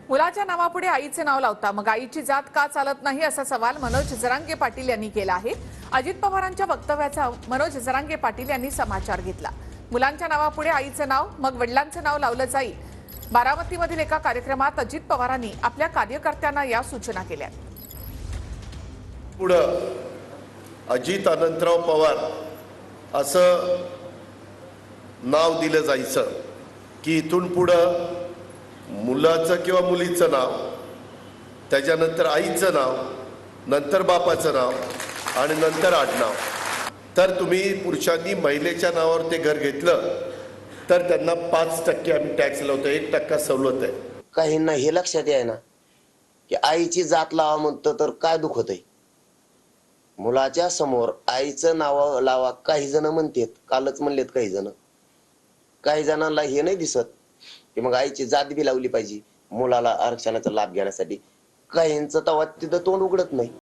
मुलाच्या नावापुढे आईचे नाव लावता मग आईची जात का चालत नाही असा सवाल मनोज जरांगे पाटील यांनी केला आहे। अजित पवारांच्या वक्तव्याचा मनोज जरांगे पाटील यांनी समाचार घेतला। मुलांच्या नावापुढे आईचे नाव मग वडिलांचे नाव लावलं जाईल। बारामतीमधील एका कार्यक्रमात अजित पवारांनी आपल्या कार्यकर्त्यांना या सूचना केल्या। पुढे अजित अनंतराव पवार असं नाव दिलं जायचं की इथून पुढे मुलाचं किंवा मुलीचं नाव, त्याच्यानंतर आईचं नाव, नंतर बापाचं नाव आणि नंतर आडनाव। तर तुम्ही पुरुषांनी महिलेच्या नावावर ते घर घेतलं तर त्यांना 5% आम्ही टॅक्स लावतो, 1% सवलत आहे। काहींना हे लक्षात आहे ना की आईची जात लावा म्हणतं तर काय दुखत आहे। मुलाच्या समोर आईचं नाव लावा काही जण म्हणतात, कालच म्हणलेत काही जणांना हे नाही दिसत की मग आईची जात बी लावली पाहिजे मुलाला आरक्षणाचा लाभ घेण्यासाठी। काहींचं तेव्हा तिथं तोंड उघडत नाही।